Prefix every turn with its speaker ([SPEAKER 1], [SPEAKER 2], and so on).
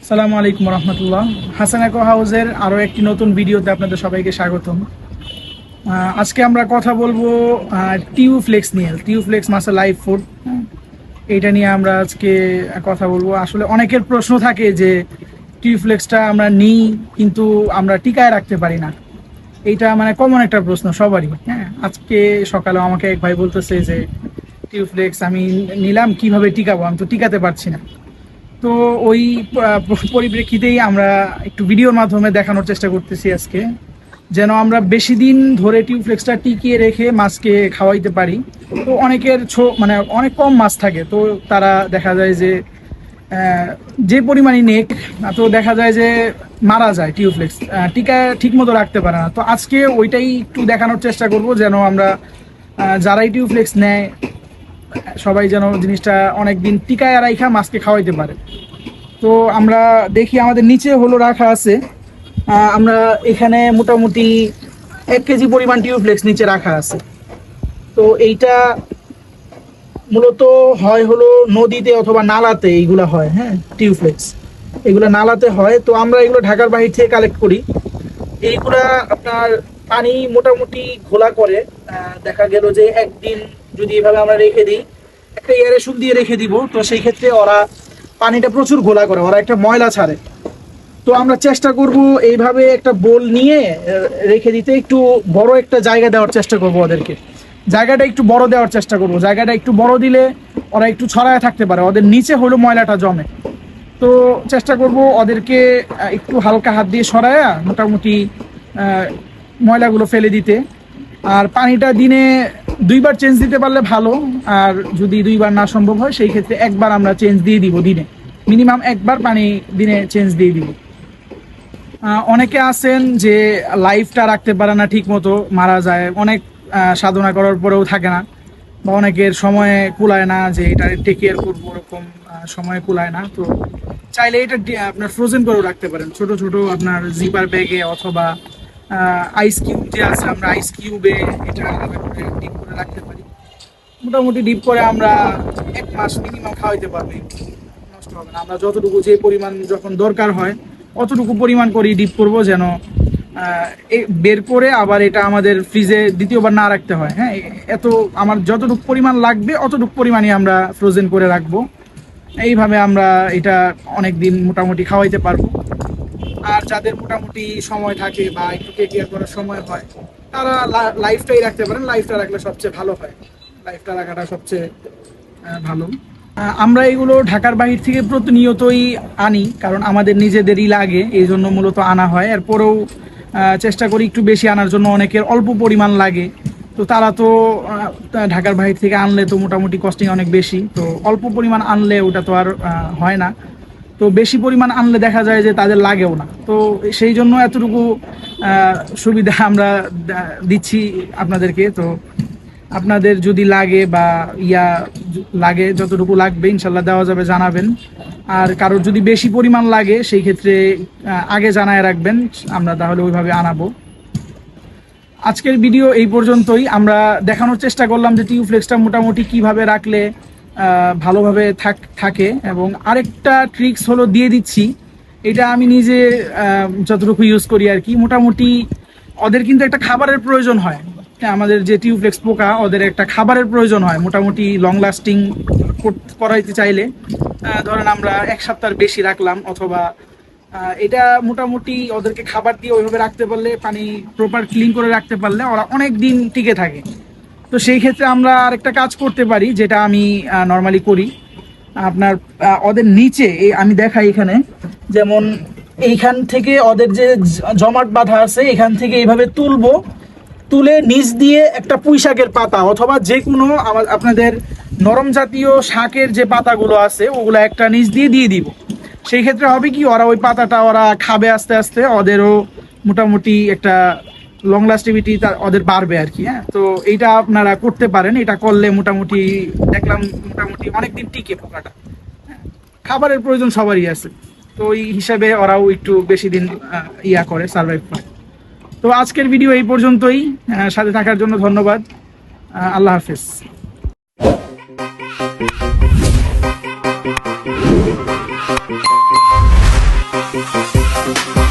[SPEAKER 1] আসসালামু আলাইকুম রহমতুল্লাহ। হাসান অ্যাকো হাউসের আরও একটি নতুন ভিডিওতে আপনাদের সবাইকে স্বাগতম। আজকে আমরা কথা বলবো টিউফ্লেক্স নিয়ে। টিউফ্লেক্স মাসে লাইভ ফুড, এইটা নিয়ে আমরা আজকে কথা বলবো। আসলে অনেকের প্রশ্ন থাকে যে টিউফ্লেক্সটা আমরা নিই কিন্তু আমরা টিকায় রাখতে পারি না। এইটা মানে কমন একটা প্রশ্ন সবারই। আজকে সকালে আমাকে এক ভাই বলতেছে যে টিউফ্লেক্স আমি নিলাম, কিভাবে টিকাবো, আমি তো টিকাতে পারছি না। তো ওই পরিপ্রেক্ষিতেই আমরা একটু ভিডিওর মাধ্যমে দেখানোর চেষ্টা করতেছি আজকে, যেন আমরা বেশি দিন ধরে টিউফ্লেক্সটা টিকিয়ে রেখে মাছকে খাওয়াইতে পারি। তো অনেকের মানে অনেক কম মাছ থাকে, তো তারা দেখা যায় যে যে পরিমাণই নেক, তো দেখা যায় যে মারা যায় টিউফ্লেক্স, টিকা ঠিক মতো রাখতে পারে না। তো আজকে ওইটাই একটু দেখানোর চেষ্টা করব, যেন আমরা যারাই টিউফ্লেক্স নেয় সবাই যেন জিনিসটা অনেক দিন টিকায় রাইখা মাছকে খাওয়াইতে পারে। তো আমরা দেখি আমাদের নিচে হলো রাখা আছে, আমরা এখানে মোটামুটি 1 কেজি পরিমাণ টিউফ্লেক্স নিচে রাখা আছে। তো এইটা মূলত হয় হলো নদীতে অথবা নালাতে, এইগুলা হয়। টিউফ্লেক্স এগুলো নালাতে হয়। তো আমরা এগুলো ঢাকার বাহির থেকে কালেক্ট করি। এইগুলা আপনার পানি মোটামুটি ঘোলা করে, দেখা গেল যে একদিন যদি এভাবে আমরা রেখে দিই, একটা এয়ারেশন দিয়ে রেখে দিব, তো সেই ক্ষেত্রে ওরা পানিটা প্রচুর ঘোলা করে, ওরা একটা ময়লা ছাড়ে। তো আমরা চেষ্টা করব এইভাবে একটা বোল নিয়ে রেখে দিতে, একটু বড় একটা জায়গা দেওয়ার চেষ্টা করব ওদেরকে। জায়গাটা একটু বড় দেওয়ার চেষ্টা করব, জায়গাটা একটু বড় দিলে ওরা একটু ছড়ায় থাকতে পারে, ওদের নিচে হলো ময়লাটা জমে। তো চেষ্টা করব ওদেরকে একটু হালকা হাত দিয়ে সরায়া মোটামুটি ময়লাগুলো ফেলে দিতে। আর পানিটা দিনে 2বার চেঞ্জ দিতে পারলে ভালো, আর যদি 2বার না সম্ভব হয় সেই ক্ষেত্রে 1বার আমরা চেঞ্জ দিয়ে দিব দিনে, মিনিমাম 1বার পানি দিনে চেঞ্জ দিয়ে দিব। অনেকে আছেন যে লাইফটা রাখতে পারে না ঠিক মতো, মারা যায়, অনেক সাধনা করার পরেও থাকে না, বা অনেকের সময়ে কুলায় না যে এটা টেক কেয়ার করবো, ওরকম সময় কুলায় না। তো চাইলে এটা আপনার ফ্রোজেন করেও রাখতে পারেন, ছোট ছোট আপনার জিপার ব্যাগে, অথবা আইস কিউব যে আছে, আমরা আইস কিউবে এটা ডিপ করে রাখতে পারি। মোটামুটি ডিপ করে আমরা 1 মাস মিনিমাম খাওয়াইতে পারবো, নষ্ট হবে না। আমরা যতটুকু যে পরিমাণ যখন দরকার হয় অতটুকু পরিমাণ করে ডিপ করব, যেন বের করে আবার এটা আমাদের ফ্রিজে দ্বিতীয়বার না রাখতে হয়। এত আমার যতটুকু পরিমাণ লাগবে অতটুকু পরিমাণই আমরা ফ্রোজেন করে রাখবো। এইভাবে আমরা এটা অনেক দিন মোটামুটি খাওয়াইতে পারবো। আর যাদের মোটামুটি সময় থাকে বা একটু টেক কেয়ার করার সময় হয়, তারা লাইফটাই রাখতে পারেন। লাইফটা রাখলে সবচেয়ে ভালো হয়, লাইফটা রাখাটা সবচেয়ে ভালো। আমরা এগুলো ঢাকার বাহির থেকে প্রতিনিয়তই আনি, কারণ আমাদের নিজেদেরই লাগে, এই জন্য মূলত আনা হয়। এরপরেও চেষ্টা করি একটু বেশি আনার জন্য, অনেকের অল্প পরিমাণ লাগে। তো তারা তো ঢাকার বাহির থেকে আনলে তো মোটামুটি কস্টিং অনেক বেশি, তো অল্প পরিমাণ আনলে ওটা তো আর হয় না। তো বেশি পরিমাণ আনলে দেখা যায় যে তাদের লাগেও না। তো সেই জন্য এতটুকু সুবিধা আমরা দিচ্ছি আপনাদেরকে। তো আপনাদের যদি লাগে বা লাগে, যতটুকু লাগবে ইনশাল্লাহ দেওয়া যাবে, জানাবেন। আর কারোর যদি বেশি পরিমাণ লাগে সেই ক্ষেত্রে আগে জানায় রাখবেন, আমরা তাহলে ওইভাবে আনাবো। আজকের ভিডিও এই পর্যন্তই। আমরা দেখানোর চেষ্টা করলাম যে টিউফ্লেক্সটা মোটামুটি কিভাবে রাখলে ভালোভাবে থাকে। এবং আরেকটা ট্রিক্স হলো দিয়ে দিচ্ছি, এটা আমি নিজে যতটুকু ইউজ করি আর কি। মোটামুটি ওদের কিন্তু একটা খাবারের প্রয়োজন হয়, আমাদের যে টিউফ্লেক্স পোকা, ওদের একটা খাবারের প্রয়োজন হয় মোটামুটি লং লাস্টিং করাইতে চাইলে। ধরেন আমরা 1 সপ্তাহের বেশি রাখলাম, অথবা এটা মোটামুটি ওদেরকে খাবার দিয়ে ওইভাবে রাখতে পারলে, পানি প্রপার ক্লিন করে রাখতে পারলে ওরা অনেক দিন টিকে থাকে। তো সেই ক্ষেত্রে আমরা আরেকটা কাজ করতে পারি, যেটা আমি নর্মালি করি। আপনার ওদের নিচে আমি দেখাই এখানে, যেমন এইখান থেকে ওদের যে জমাট বাঁধা আছে, এখান থেকে এইভাবে তুলে নিচ দিয়ে একটা পুঁই শাকের পাতা, অথবা যে কোনো আপনাদের নরম জাতীয় শাকের যে পাতাগুলো আছে ওগুলো একটা নিচ দিয়ে দিব। সেই ক্ষেত্রে হবে কি, ওরা ওই পাতাটা ওরা খাবে, আস্তে আস্তে ওদেরও মোটামুটি একটা লং লাস্টিভিটি ওদের বাড়বে আর কি। তো এইটা আপনারা করতে পারেন, এটা করলে মোটামুটি দেখলাম মোটামুটি অনেকদিন টিকে পোকাটা। খাবারের প্রয়োজন সবারই আছে, তো ওই হিসাবে ওরাও একটু বেশি দিন করে, সার্ভাইভ করে। তো আজকের ভিডিও এই পর্যন্তই, সাথে থাকার জন্য ধন্যবাদ। আল্লাহ হাফেজ।
[SPEAKER 2] Thank you.